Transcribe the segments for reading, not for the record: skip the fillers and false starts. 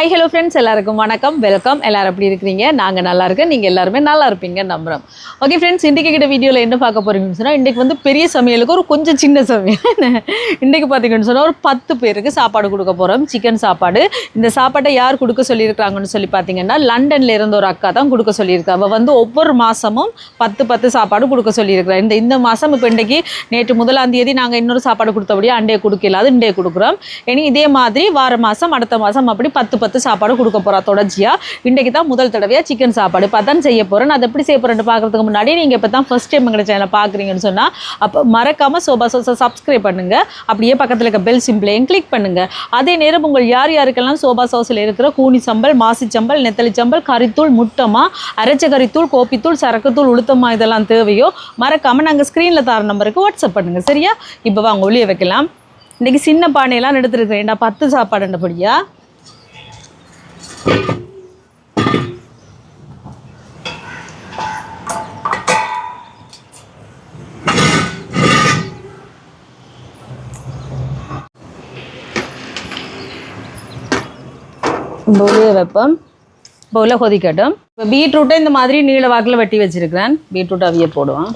Hi hello friends, எல்லாருக்கும் வணக்கம், welcome. எல்லாரும் எப்படி இருக்கிறீங்க? நாங்கள் நல்லா இருக்கேன், நீங்கள் எல்லாருமே நல்லா இருப்பீங்க நம்புகிறோம். ஓகே ஃப்ரெண்ட்ஸ், இன்றைக்கி கிட்ட வீடியோவில் என்ன பார்க்க போகிறீங்கன்னு சொன்னால், இன்றைக்கி வந்து பெரிய சமையலுக்கு ஒரு கொஞ்சம் சின்ன சமையல். இன்றைக்கி பார்த்தீங்கன்னு சொன்னால் ஒரு 10 பேருக்கு சாப்பாடு கொடுக்க போகிறோம், சிக்கன் சாப்பாடு. இந்த சாப்பாட்டை யார் கொடுக்க சொல்லியிருக்காங்கன்னு சொல்லி பார்த்தீங்கன்னா, லண்டனில் இருந்த ஒரு அக்கா தான் கொடுக்க சொல்லியிருக்கா. அவள் வந்து ஒவ்வொரு மாதமும் 10 சாப்பாடு கொடுக்க சொல்லியிருக்கிறா. இந்த மாதம் இப்போ இன்றைக்கி நேற்று 1ஆம் தேதி நாங்கள் இன்னொரு சாப்பாடு கொடுத்தபடியே அண்டே கொடுக்கல, அது இண்டே கொடுக்குறோம். இனி இதே மாதிரி வார மாதம் அடுத்த மாதம் அப்படி 10 சாப்பாடு கொடுக்க போகிறா தொடர்ச்சியாக. இன்றைக்கு தான் முதல் தடவையாக சிக்கன் சாப்பாடு பார்த்தான் செய்ய போகிறேன். நான் அதை எப்படி செய்ய போகிறேன்னு பார்க்குறதுக்கு முன்னாடி நீங்கள் இப்போ தான் ஃபஸ்ட் டைம் எங்கள் சேனலை பார்க்குறீங்கன்னு சொன்னால் அப்போ மறக்காமல் சோபா சோஸை சப்ஸ்கிரைப் பண்ணுங்கள். அப்படியே பக்கத்தில் இருக்க பெல் சிம்பிளையும் கிளிக் பண்ணுங்கள். அதே நேரம் உங்கள் யார் யாருக்கெல்லாம் சோபா சோஸில் இருக்கிற கூனி சம்பல், மாசி சம்பல், நெத்தலி சம்பல், கறித்தூள், முட்டமா, அரைச்ச கறித்தூள், கோப்பித்தூள், சரக்குத்தூள், உளுத்தமா இதெல்லாம் தேவையோ மறக்காமல் நாங்கள் ஸ்க்ரீனில் தர நம்பருக்கு வாட்ஸ்அப் பண்ணுங்கள். சரியா? இப்போ வாங்க ஒளிய வைக்கலாம். இன்றைக்கி சின்ன பானையெல்லாம் எடுத்துருக்கிறேன். ஏன்டா 10 சாப்பாடுன்றபடியா. பவுலே வைப்போம். பவுல கொதிக்கட்டும். இப்போ பீட்ரூட்டை இந்த மாதிரி நீள வாக்கில் வெட்டி வச்சிருக்கிறேன். பீட்ரூட் அவிய போடுவோம்.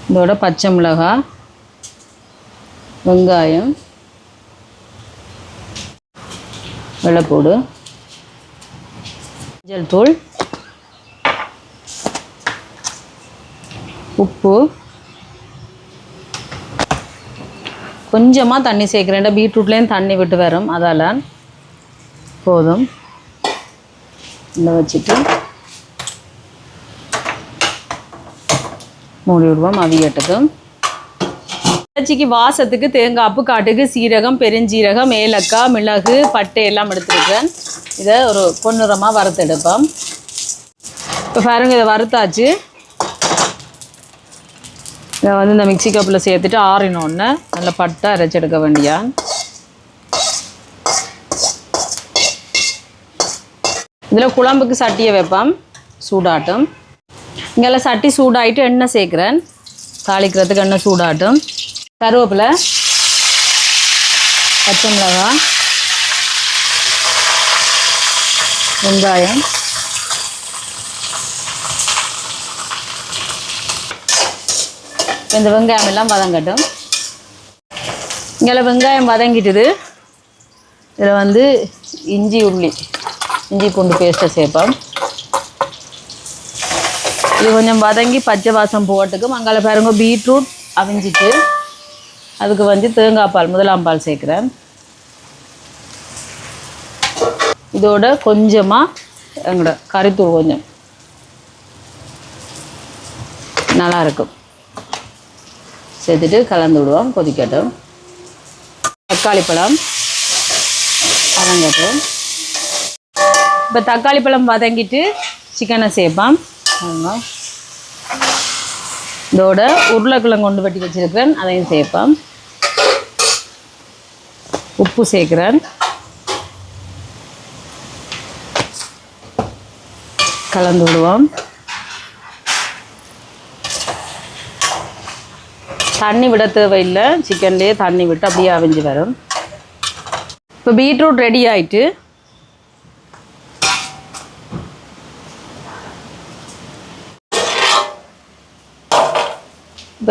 இதோட பச்சை மிளகாய், வெங்காயம், வெள்ளைப்பூடு, மஞ்சள் தூள், உப்பு, கொஞ்சமாக தண்ணி சேர்க்குறேன். பீட்ரூட்லேயும் தண்ணி விட்டு வரும், அதால் போதும். இதை வச்சுட்டு மூடி விடுவோம் அவியட்டுக்கு. இறைச்சிக்கு வாசத்துக்கு தேங்காய்ப்பு, கடுகு, சீரகம், பெருஞ்சீரகம், ஏலக்காய், மிளகு, பட்டை எல்லாம் எடுத்துருக்கேன். இதை ஒரு பொன்னிறமாக வறுத்தெடுப்போம். இப்போ பாருங்க, இதை வறுத்தாச்சு. இதை வந்து இந்த மிக்சி கப்பில் சேர்த்துட்டு ஆறினோன்னு நல்லா பட்டை அரைச்சி எடுக்க வேண்டியா. இதில் குழம்புக்கு சட்டியை வைப்போம், சூடாட்டும். இங்கெல்லாம் சட்டி சூடாகிட்டு எண்ணெய் சேர்க்குறேன். தாளிக்கிறதுக்கு எண்ணெய் சூடாட்டும். கருவேப்பிலை, பச்சை மிளகாய், வெங்காயம், இந்த வெங்காயம் எல்லாம் வதங்கட்டும். இங்கெல்லாம் வெங்காயம் வதங்கிட்டுது. இதில் வந்து இஞ்சி பூண்டு பேஸ்ட்டை சேர்ப்போம். இது கொஞ்சம் வதங்கி பச்சை வாசம் போட்டுக்கும். அங்கால பாருங்க, பீட்ரூட் அவிஞ்சிட்டு அதுக்கு வந்து தேங்காய் பால், 1ஆம் பால் சேர்க்குறேன். இதோட கொஞ்சமாக எங்களோட கறித்தூள் கொஞ்சம் நல்லாயிருக்கும் சேர்த்துட்டு கலந்து விடுவோம். கொதிக்கட்டும். தக்காளி பழம் வதங்கட்டும். இப்போ தக்காளி பழம் வதங்கிட்டு சிக்கனை சேர்ப்போம். இதோட உருளைக்கிழங்கு கொண்டு வெட்டி வச்சிருக்கிறேன், அதையும் சேர்ப்போம். உப்பு சேர்க்குறேன். கலந்து விடுவோம். தண்ணி விட தேவையில்லை, சிக்கன்லேயே தண்ணி விட்டு அப்படியே அவிஞ்சு வரும். இப்போ பீட்ரூட் ரெடி ஆகிட்டு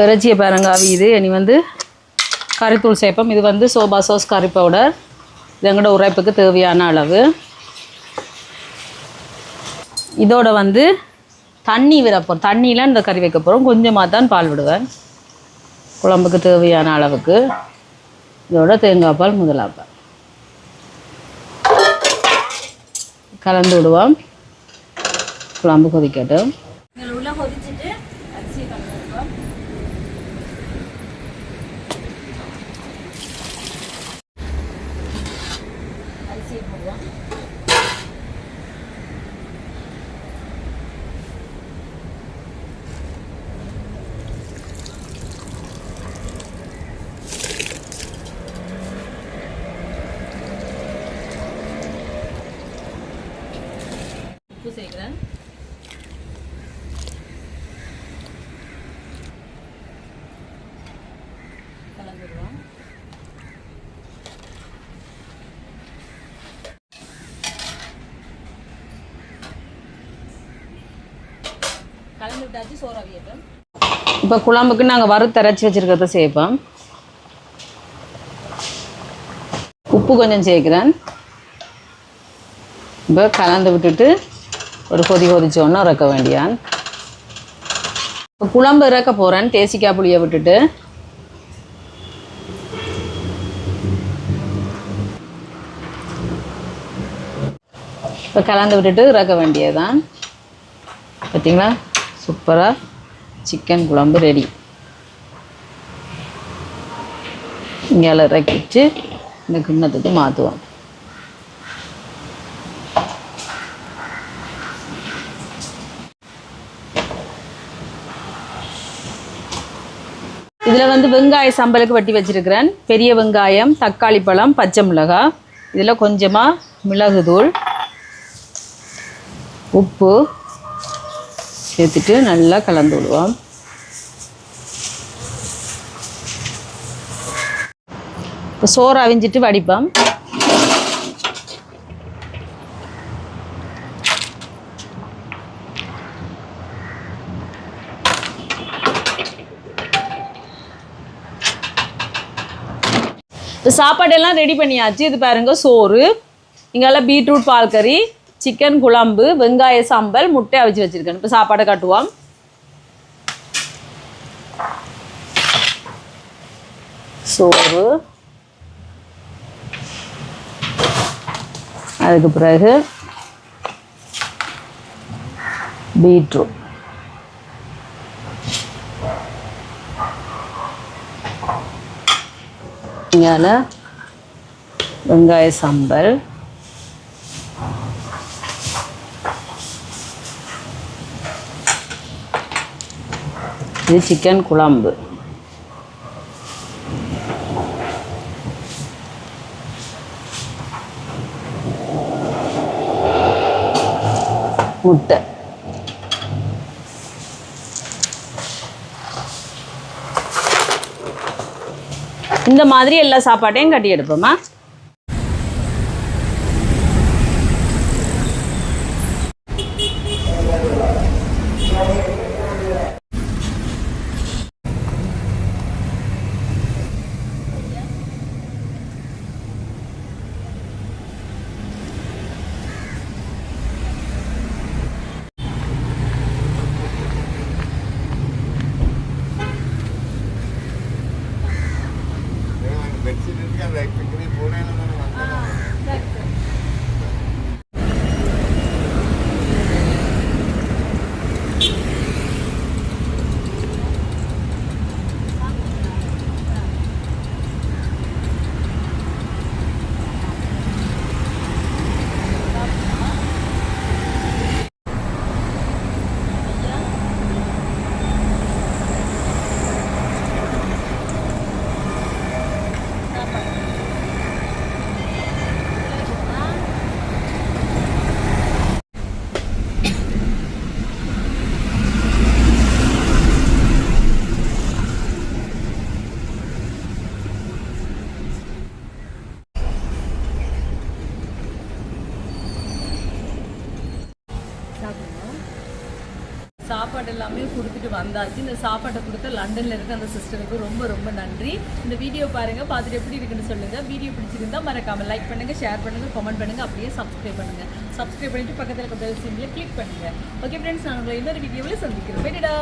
இறைச்சியை பாருங்க அவியுது. இனி வந்து கறித்தூள் சேர்ப்போம். இது வந்து சோபா சாஸ் கறி பவுடர். இது எங்களோட உரைப்புக்கு தேவையான அளவு. இதோட வந்து தண்ணி விடப்போம். தண்ணியில் இந்த கறி வைக்க போகிறோம். கொஞ்சமாக தான் பால் விடுவேன், குழம்புக்கு தேவையான அளவுக்கு. இதோட தேங்காய் பால், 1ஆம் பால் கலந்து விடுவோம். குழம்பு கொதிக்கட்டும். உள்ள கொதிச்சுட்டு அரிசி கலந்துருக்கோம். அரிசியை போடுவோம். உப்பு சேர்க்குறேன். கலந்துடுவோம். விட்டாச்சு, சோறு அவியட்டும். இப்போ குழம்புக்கு நாங்கள் வறுத்தரைச்சி வச்சுருக்கிறத சேர்ப்போம். உப்பு கொஞ்சம் சேர்க்குறேன். இப்போ கலந்து விட்டுட்டு ஒரு கொதிச்சோன்னா இறக்க வேண்டியான். இப்போ குழம்பு இறக்க போகிறேன். தேசிக்காய் புளியை விட்டுட்டு இப்போ கலந்து விட்டுட்டு இறக்க வேண்டியதுதான். பார்த்தீங்களா, சூப்பராக சிக்கன் குழம்பு ரெடி. இங்கே இறக்கிட்டு இந்த கிண்ணத்துக்கு மாற்றுவோம். இதில் வந்து வெங்காய சம்பலுக்கு வெட்டி வச்சுருக்கிறேன். பெரிய வெங்காயம், தக்காளி பழம், பச்சை மிளகாய், இதில் கொஞ்சமாக மிளகுத்தூள், உப்பு சேர்த்துட்டு நல்லா கலந்து விடுவோம். இப்போ சோறு அவிஞ்சிட்டு வடிப்போம். இப்போ சாப்பாடெல்லாம் ரெடி பண்ணியாச்சு. இது பாருங்க சோறு, இங்கெல்லாம் பீட்ரூட் பால் கறி, சிக்கன் குழம்பு, வெங்காய சாம்பல், முட்டை அவிச்சு வச்சுருக்கேன். இப்போ சாப்பாடை காட்டுவோம். சோறு, அதுக்கு பிறகு பீட்ரூட், இங்கால வெங்காய சாம்பல், இது சிக்கன் குழம்பு, முட்டை. இந்த மாதிரி எல்லா சாப்பாட்டையும் கட்டி எடுப்போமா. சாப்பாடு எல்லாமே கொடுத்துட்டு வந்தாச்சு. இந்த சாப்பாட்டை கொடுத்த லண்டனில் இருக்க அந்த சிஸ்டருக்கு ரொம்ப ரொம்ப நன்றி. இந்த வீடியோ பாருங்கள், பார்த்துட்டு எப்படி இருக்குன்னு சொல்லுங்கள். வீடியோ பிடிச்சிருந்தா மறக்காமல் லைக் பண்ணுங்கள், ஷேர் பண்ணுங்கள், கமெண்ட் பண்ணுங்கள், அப்படியே சப்ஸ்கிரைப் பண்ணுங்கள். சப்ஸ்கிரைப் பண்ணிவிட்டு பக்கத்தில் இருக்க பெல் சிம்பிளை கிளிக் பண்ணுங்கள். ஓகே ஃப்ரெண்ட்ஸ், நான் உங்களை இன்னொரு வீடியோவில் சந்திக்கிறேன். போய்டா.